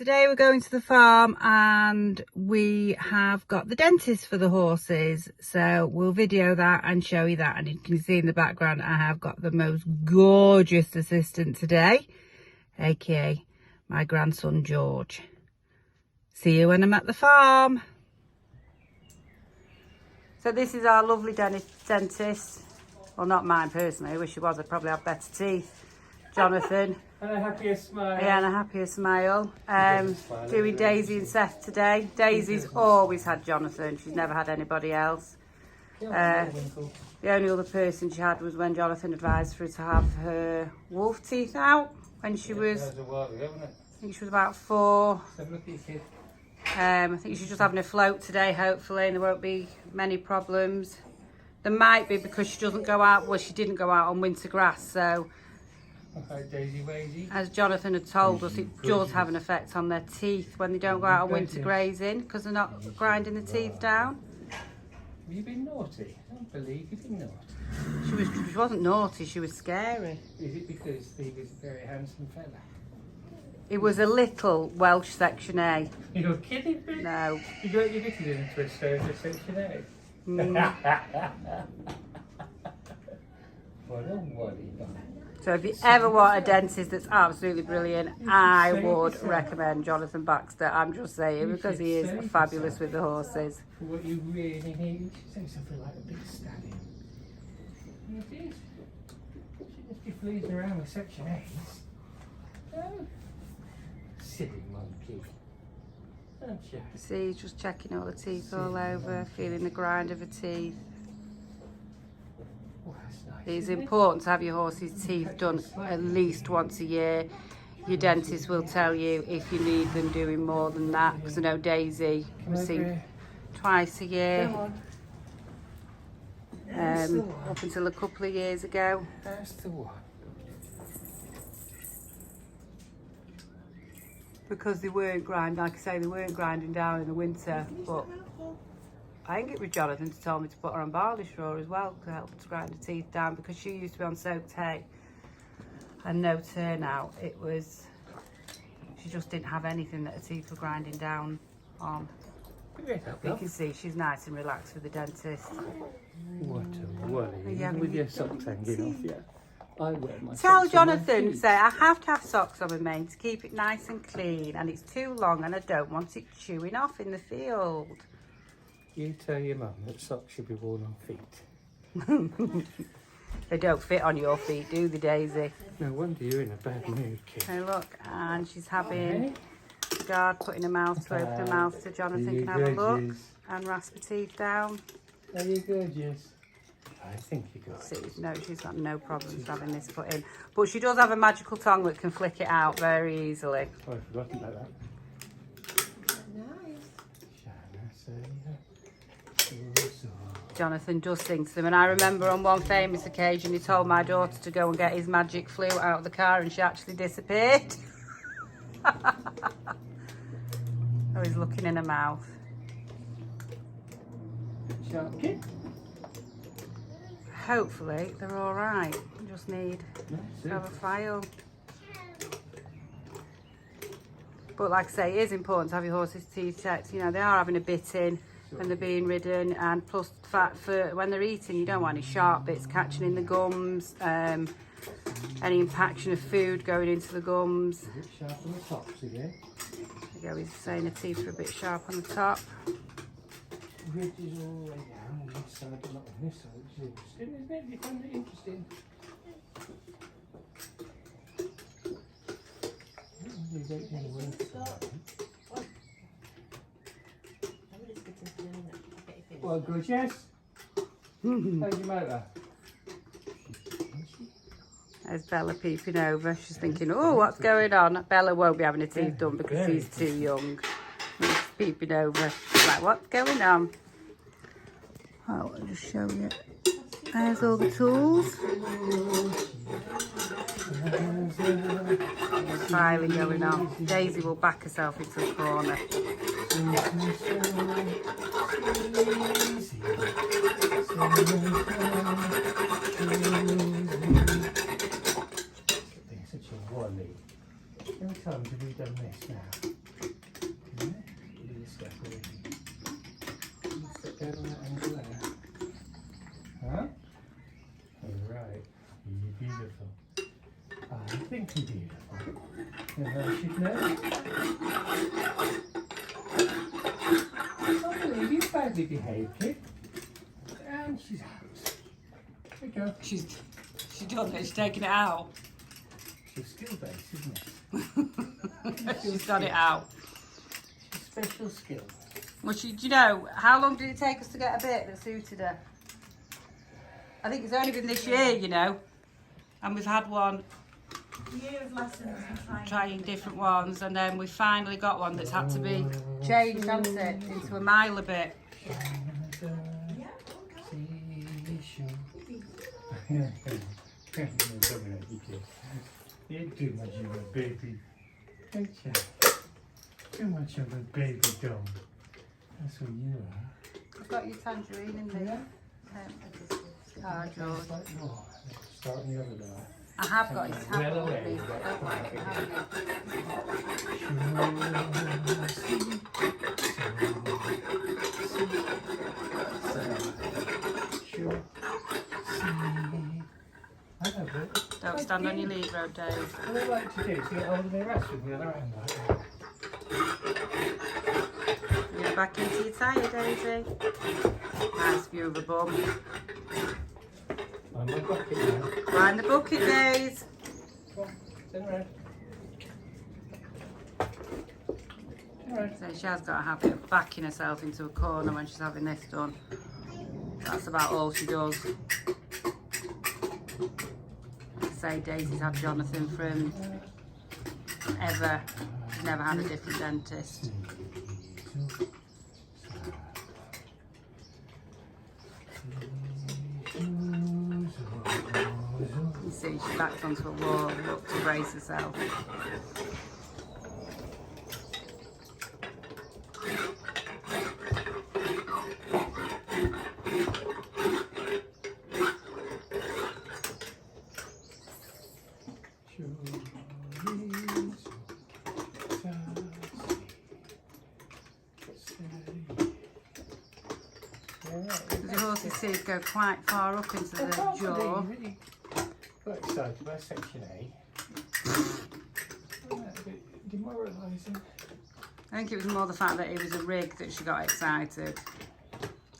Today we're going to the farm and we have got the dentist for the horses, so we'll video that and show you that. And you can see in the background I have got the most gorgeous assistant today, aka my grandson George. See you when I'm at the farm. So this is our lovely dentist. Well, not mine personally, I wish he was, I'd probably have better teeth. Jonathan. And a happier smile. Yeah, and a happier smile. Doing Daisy and Seth today. Daisy's always had Jonathan. She's never had anybody else. The only other person she had was when Jonathan advised for her to have her wolf teeth out when she was, I think she was about 4. I think she's just having a float today, hopefully, and there won't be many problems. There might be because she doesn't go out, well, she didn't go out on winter grass, so as Jonathan had told us, it does have an effect on their teeth when they don't go out on winter grazing because they're not grinding the teeth down. Have you been naughty? I don't believe you've been naughty. She wasn't naughty, she was scary. Is it because he was a very handsome fella? He was a little Welsh Section A. You're kidding me? No. You got your little into a Section A? What a waddy. So if you ever want a dentist that's absolutely brilliant, I would recommend Jonathan Baxter. I'm just saying, because he is fabulous with the horses. For what you really need, you should say something like a big stallion. It is. You shouldn't be fleasing around with Section A's. Oh. Silly monkey. Don't you? See, he's just checking all the teeth all over, feeling the grind of the teeth. Oh, that's nice. It's important to have your horse's teeth done at least once a year. Your dentist will tell you if you need them doing more than that, because I know Daisy was seen twice a year, up until a couple of years ago. That's the one. Because they weren't grinding, like I say, they weren't grinding down in the winter, but I think it was Jonathan who told me to put her on barley straw as well to help to grind the teeth down, because she used to be on soaked hay and no turnout. It was, she just didn't have anything that her teeth were grinding down on. You can see she's nice and relaxed with the dentist. What a worry. With your socks hanging off, yeah. I wear my Tell Jonathan, say, I have to have socks on my mane to keep it nice and clean, and it's too long and I don't want it chewing off in the field. You tell your mum that socks should be worn on feet. They don't fit on your feet, do they, Daisy? No wonder you're in a bad mood, kid. So look, and she's having the guard putting her mouth to open her mouth so Jonathan can have a look and rasp her teeth down. Are you gorgeous? I think you got it. No, she's got no problems having this put in. But she does have a magical tongue that can flick it out very easily. Oh, I forgot about that. Jonathan does sing to them, and I remember on one famous occasion he told my daughter to go and get his magic flute out of the car and she actually disappeared. Oh, he's looking in her mouth. Sharp kid. Hopefully they're all right. We just need to have a file. But like I say, it is important to have your horse's teeth checked. You know, they are having a bit in when they're being ridden, and plus fat for when they're eating. You don't want any sharp bits catching in the gums, any impaction of food going into the gums. Is it sharp on the tops again? There you go, he's saying the teeth are a bit sharp on the top. Ridges all the way down on this side, but not on this side, which is interesting, isn't it? You find it interesting? Well, good, yes? How's your motor? There's Bella peeping over. She's thinking, oh, what's going on? Bella won't be having her teeth done because she's too young. She's peeping over. She's like, what's going on? Oh, I'll just show you. There's all the tools. Filing going on. Daisy will back herself into the corner. Such a wally. How many times have you done this now? Turn on that angle there. Huh? Alright. You're beautiful. I think you're beautiful. And I should know. I can't believe you badly behaved, kid. And she's out. There we go. She's done it. She's taking it out. She's skill based, isn't it? She's got it out. She's special skill. Well, do you know, how long did it take us to get a bit that suited her? I think it's only been this year, you know. And we've had one, Year of lessons and trying different ones, and then we finally got one that's had to be changed, hasn't it, into a mile a bit. You're too much of a baby, ain't you? Too much of a baby doll. That's what you are. I've got your tangerine in there. Ah, George. It's like, oh, start on the other door. I have got his Well tablet away. with me. Don't like it, haven't Sure. I love it. you? Don't stand on your lead road, Dave. What I like to do is get hold of the rest with the other hand like that. You're back into your tyre, Daisy. Nice view of the bum. I'm my bucket now. Mind the bucket, Days. Come on, turn around. Turn around. So she has got a habit of backing herself into a corner when she's having this done. That's about all she does. Say Daisy's had Jonathan from ever. She's never had a different dentist. You see, she backed onto a wall, looked to brace herself. The horse's teeth go quite far up into the jaw. Really got excited by section A. A bit demoralising. I think it was more the fact that it was a rig that she got excited.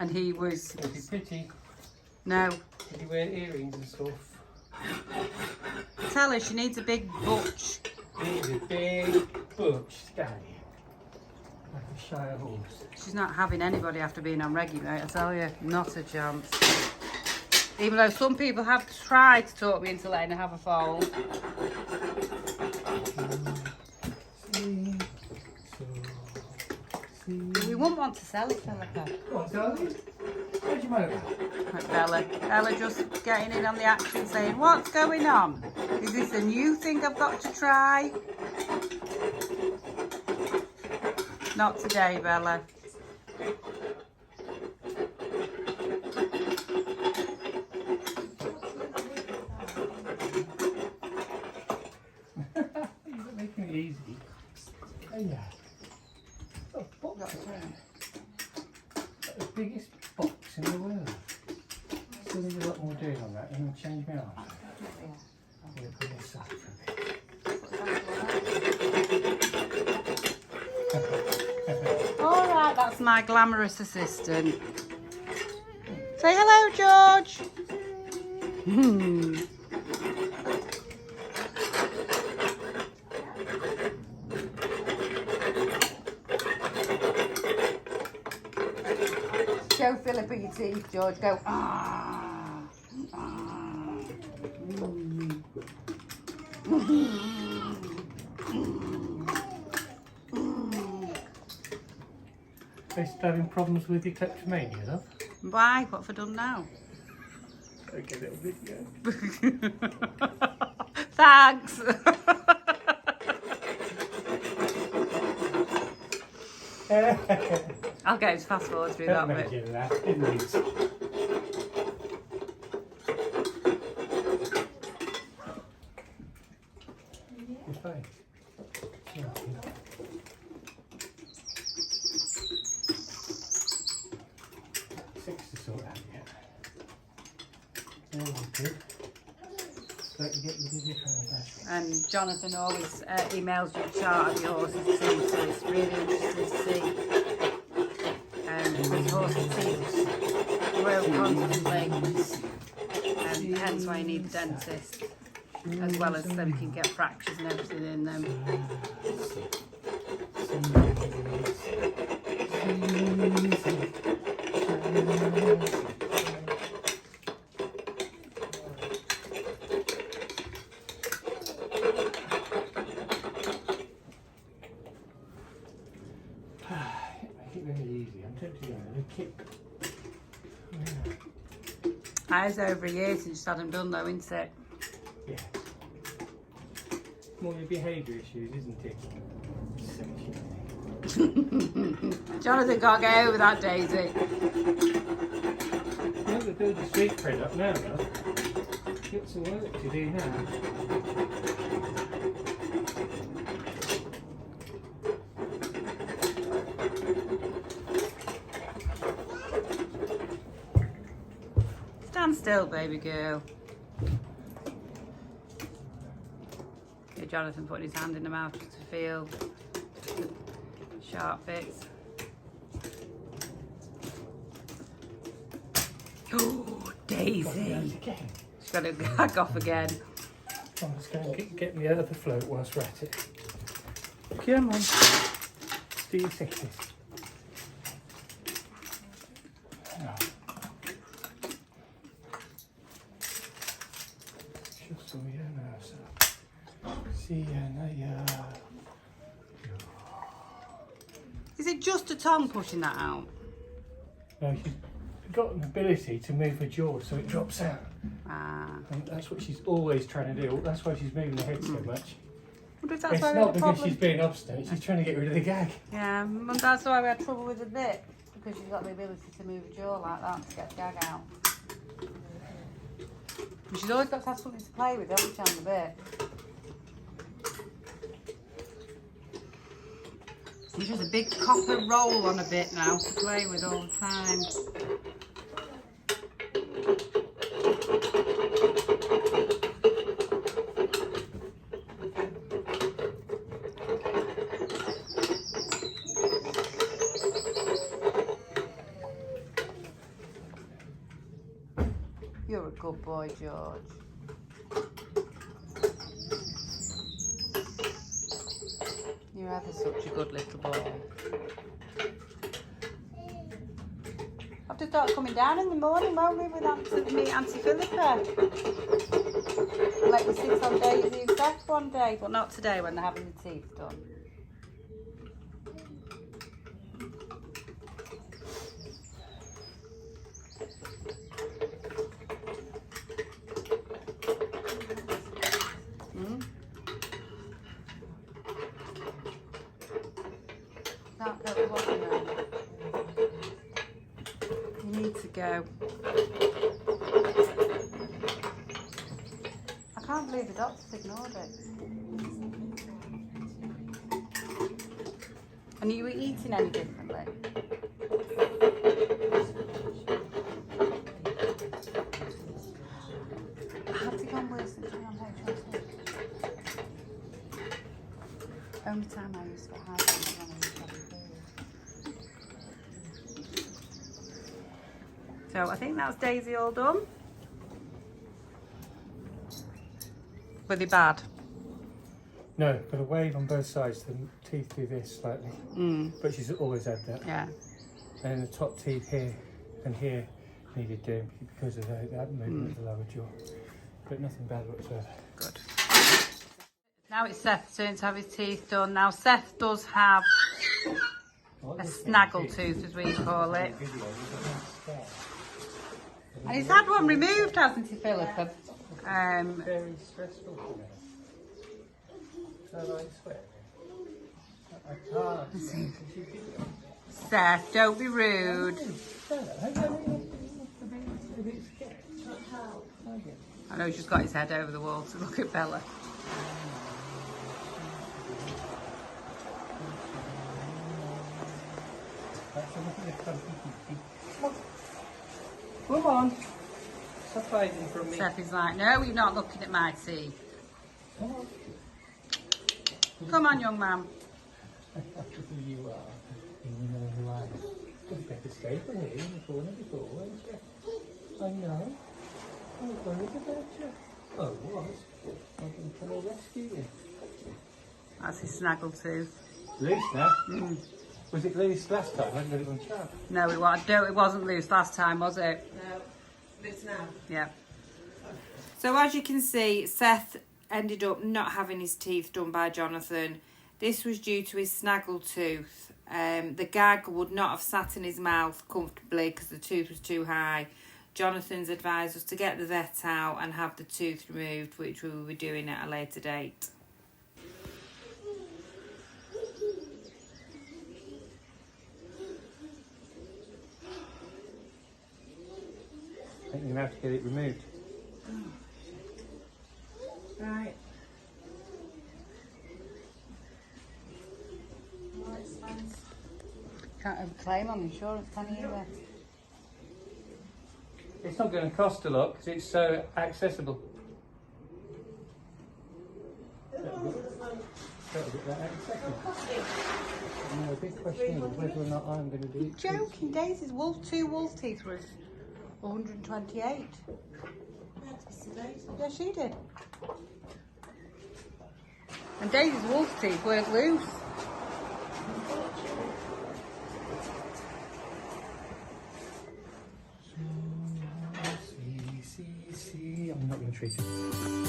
And he was... It'd be pretty. No. Did you wear earrings and stuff? Tell her she needs a big butch. He's a big butch stallion. Like a Shire horse. She's not having anybody after being on Reggie, mate, I tell you. Not a chance. Even though some people have tried to talk me into letting her have a foal. We wouldn't want to sell it, Philippa. What, darling? Where'd you motor? Like Bella. Bella just getting in on the action saying, what's going on? Is this a new thing I've got to try? Not today, Bella. You're making it easy. Oh yeah. Oh, box. The biggest box in the world. Still need a lot more doing on that. I'm going to change my arm. I'm going to put this up for a bit. Alright, that's my glamorous assistant. Say hello, George. Show Philippa your teeth, George. Go, ah. Are you still having problems with your kleptomania, love? Why? What have I done now? Okay, little video. Thanks. I'll get his fast forward through That that made bit. you laugh, didn't it? You're fine. Yeah. they're all good. So you get your dizzy from the back. And Jonathan always emails you a chart of your horse's teeth, so it's really interesting to see. Because horses' teeth grow constantly, and hence why you need a dentist, as well as so you can get fractures and everything in them. Make it very easy. I'm tempted to go and kick. It's over a year since you had them done though, isn't it? Yeah. More your behaviour issues, isn't it? Jonathan can't get over that, Daisy. Well, they build the street cred up now, though. Got some work to do now. Stand still, baby girl. Yeah, Jonathan putting his hand in the mouth just to feel the sharp bits. Oh, Daisy. She's got to gag off again. I'm just going to get me out of the float whilst we're at it. Come on. Do your sixties. Is it just a tongue pushing that out? No, she's got an ability to move her jaw so it drops out. Ah. And that's what she's always trying to do. That's why she's moving her head so much. Wonder if that's It's why we had not a because problem. she's being obstinate, she's trying to get rid of the gag. Yeah, and that's why we had trouble with the bit, because she's got the ability to move her jaw like that to get the gag out. And she's always got to have something to play with, haven't she, on the bit? There's just a big copper roll on a bit now to play with all the time. You're a good boy, George. You're ever such a good little boy. I'll have to start coming down in the morning, won't we, with me, Auntie Philippa? Let you sit on Daisy and Seth one day, but not today when they're having the teeth done. Can't go to walking around. You need to go. I can't believe the doctor's ignored it. And are you eating any differently? Has it gone worse since you're on HRT? Only time I used to get high was when I was having food. So I think that's Daisy all done. Were they bad? No, got a wave on both sides, the teeth do this slightly. But she's always had that. Yeah. And the top teeth here and here needed doing because of that movement of the lower jaw. But nothing bad whatsoever. Good. Now it's Seth's turn to have his teeth done. Now Seth does have a snaggle tooth, as we call it. And he's had one removed, hasn't he, Philippa? Very stressful for me. So I swear. I can't. Seth, don't be rude. I know he's just got his head over the wall to look at Bella. Come on. Stop hiding from me. Seth is like, no, you're not looking at my teeth. Come on. Come on, young man. You are. You know who I am. It's better stay for here in the corner before, won't you? I know. I was worried about you. Oh, was? I'm going to come and rescue you. That's his snaggle tooth. Loose now? Was it loose last time? I got it on track. No, it wasn't loose last time, was it? No, it's now. Yeah. So as you can see, Seth ended up not having his teeth done by Jonathan. This was due to his snaggle tooth. The gag would not have sat in his mouth comfortably because the tooth was too high. Jonathan's advised us to get the vet out and have the tooth removed, which we will be doing at a later date. I think you're going to have to get it removed. Right. Right, Spence. Can't have a claim on insurance, can you? Either? It's not going to cost a lot because it's so accessible. That'll get that out in a second. No, the big question is whether or not I'm going to do it. Joking, Daisy's two wolf teeth was 128. Yeah, it's today. Yeah, she did. And Daisy's wolf teeth weren't loose. See, I'm not going to treat it.